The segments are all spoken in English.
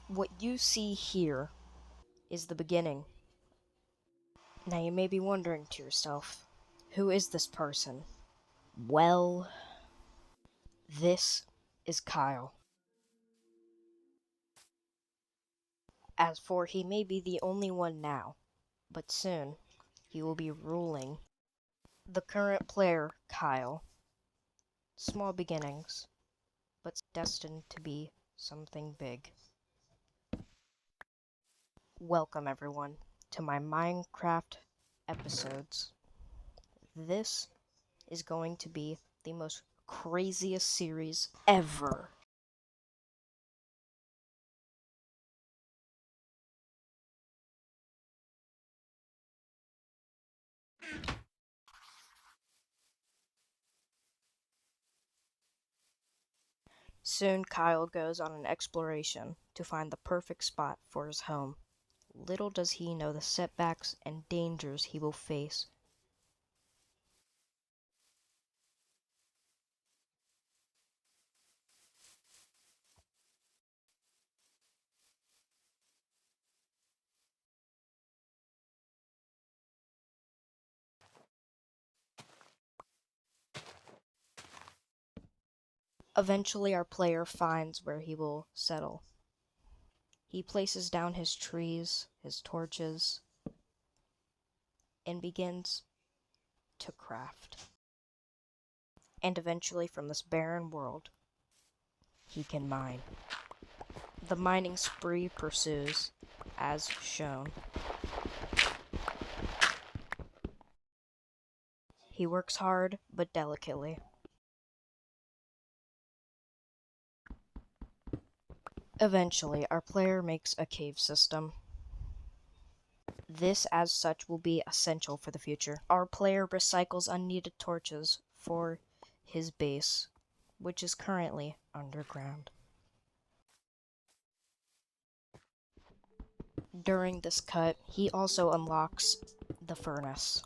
What you see here is the beginning. Now you may be wondering to yourself, who is this person? Well, this is Kyle. As for he may be the only one now, but soon he will be ruling. The current player, Kyle. Small beginnings, but destined to be something big. Welcome everyone to my Minecraft episodes. This is going to be the most craziest series ever. Soon Kyle goes on an exploration to find the perfect spot for his home. Little does he know the setbacks and dangers he will face. Eventually our player finds where he will settle. He places down his trees, his torches, and begins to craft. And eventually from this barren world, he can mine. The mining spree pursues, as shown. He works hard, but delicately. Eventually, our player makes a cave system. This, as such, will be essential for the future. Our player recycles unneeded torches for his base, which is currently underground. During this cut, he also unlocks the furnace.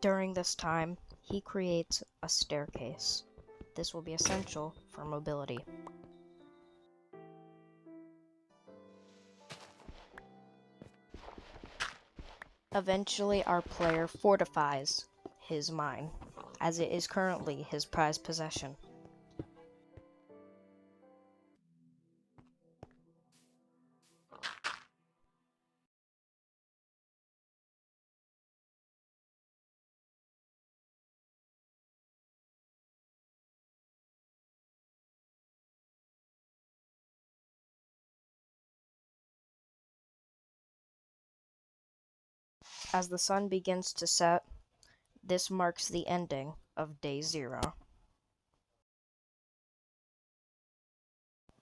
During this time, he creates a staircase. This will be essential for mobility. Eventually, our player fortifies his mine, as it is currently his prized possession. As the sun begins to set, this marks the ending of day 0.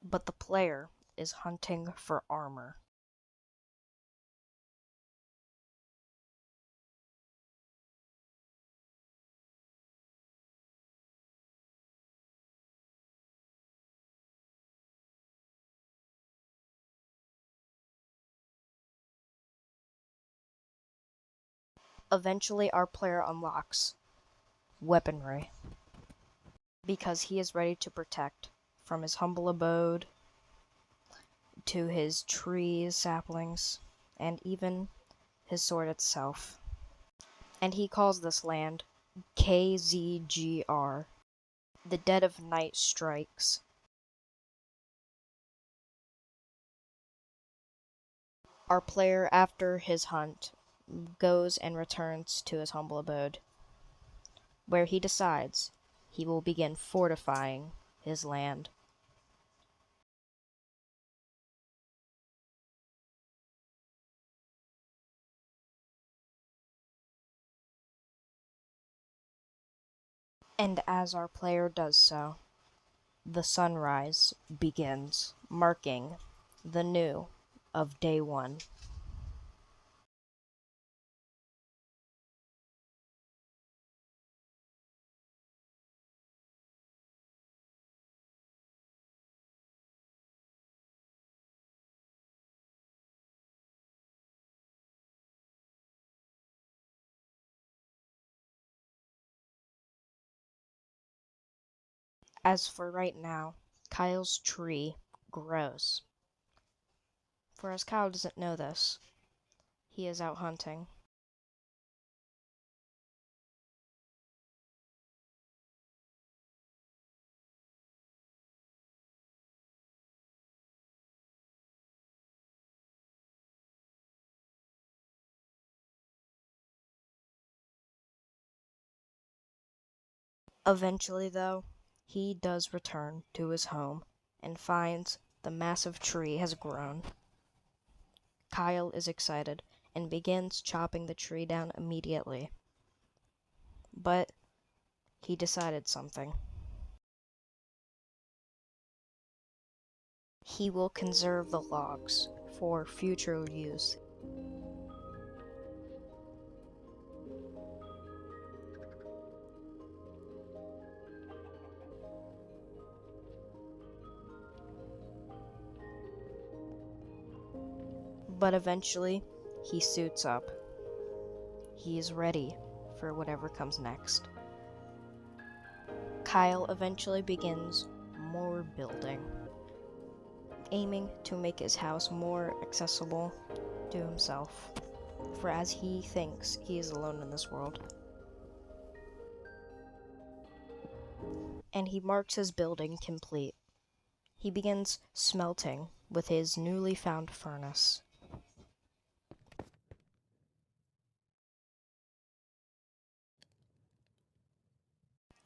But the player is hunting for armor. Eventually, our player unlocks weaponry, because he is ready to protect from his humble abode to his trees, saplings, and even his sword itself. And he calls this land KZGR. The dead of night strikes. Our player, after his hunt, goes and returns to his humble abode, where he decides he will begin fortifying his land. And as our player does so, the sunrise begins, marking the new of day 1. As for right now, Kyle's tree grows. For as Kyle doesn't know this, he is out hunting. Eventually, though, he does return to his home and finds the massive tree has grown. Kyle is excited and begins chopping the tree down immediately. But he decided something. He will conserve the logs for future use. But eventually, he suits up. He is ready for whatever comes next. Kyle eventually begins more building, aiming to make his house more accessible to himself, for as he thinks he is alone in this world. And he marks his building complete. He begins smelting with his newly found furnace.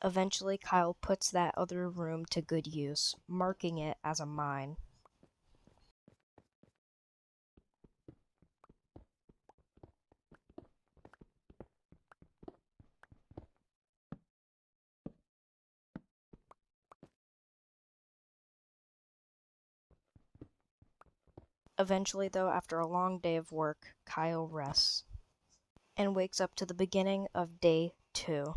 Eventually, Kyle puts that other room to good use, marking it as a mine. Eventually, though, after a long day of work, Kyle rests and wakes up to the beginning of day 2.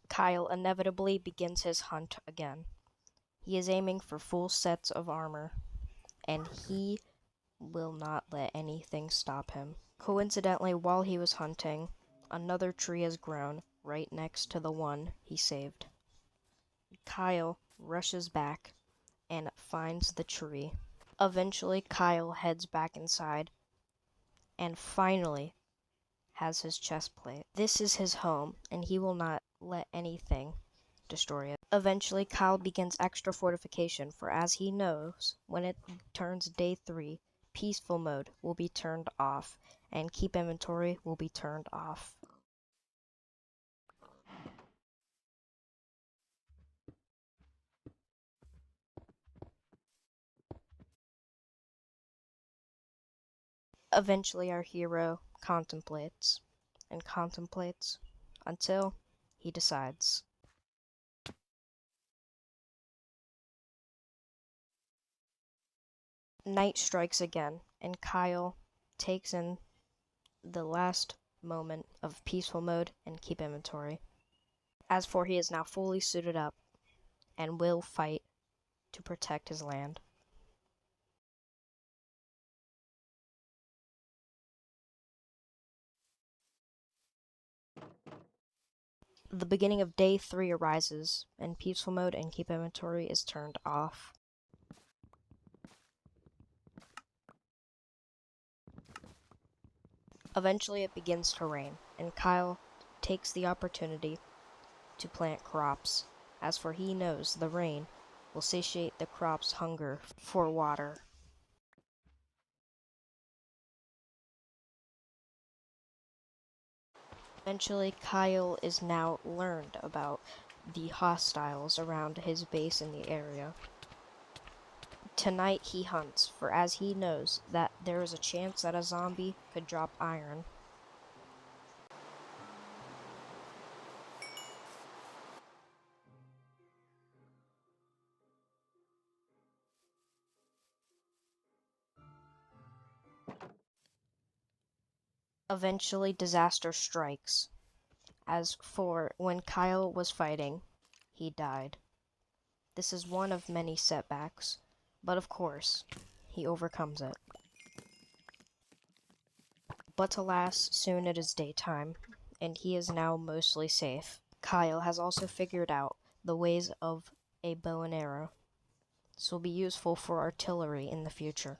Kyle inevitably begins his hunt again. He is aiming for full sets of armor, and he will not let anything stop him. Coincidentally, while he was hunting, another tree has grown right next to the one he saved. Kyle rushes back and finds the tree. Eventually, Kyle heads back inside and finally has his chest plate. This is his home, and he will not let anything destroy it. Eventually, Kyle begins extra fortification, for as he knows, when it turns day 3, peaceful mode will be turned off, and keep inventory will be turned off. Eventually, our hero contemplates and contemplates until he decides. Night strikes again, and Kyle takes in the last moment of peaceful mode and keep inventory. As for he is now fully suited up and will fight to protect his land. The beginning of day 3 arises, and peaceful mode and keep inventory is turned off. Eventually it begins to rain, and Kyle takes the opportunity to plant crops, as for he knows the rain will satiate the crop's hunger for water. Eventually, Kyle is now learned about the hostiles around his base in the area. Tonight he hunts, for as he knows that there is a chance that a zombie could drop iron. Eventually, disaster strikes. As for when Kyle was fighting, he died. This is one of many setbacks, but of course, he overcomes it. But alas, soon it is daytime, and he is now mostly safe. Kyle has also figured out the ways of a bow and arrow. This will be useful for artillery in the future.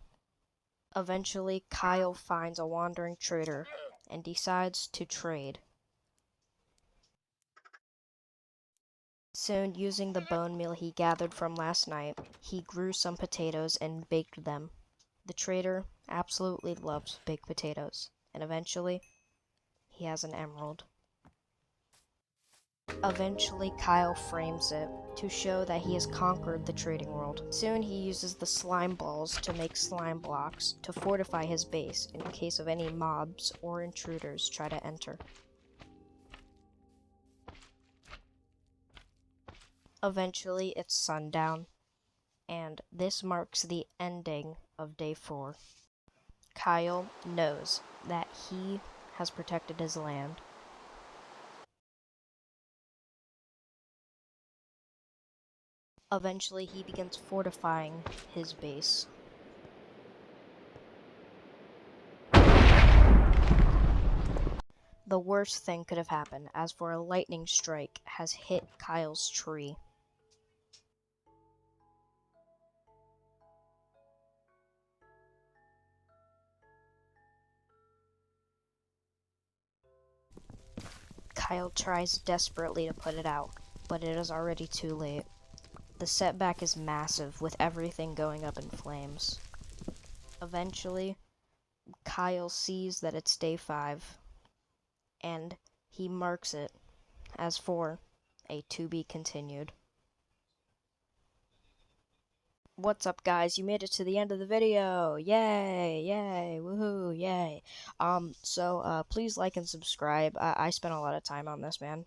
Eventually, Kyle finds a wandering trader and decides to trade. Soon, using the bone meal he gathered from last night, he grew some potatoes and baked them. The trader absolutely loves baked potatoes, and eventually, he has an emerald. Eventually, Kyle frames it to show that he has conquered the trading world. Soon, he uses the slime balls to make slime blocks to fortify his base in case of any mobs or intruders try to enter. Eventually, it's sundown, and this marks the ending of day 4. Kyle knows that he has protected his land. Eventually, he begins fortifying his base. The worst thing could have happened, as for a lightning strike has hit Kyle's tree. Kyle tries desperately to put it out, but it is already too late. The setback is massive, with everything going up in flames. Eventually, Kyle sees that it's day 5, and he marks it as for a to be continued. What's up, guys? You made it to the end of the video. Yay, yay, woohoo, yay. So please like and subscribe. I spent a lot of time on this, man.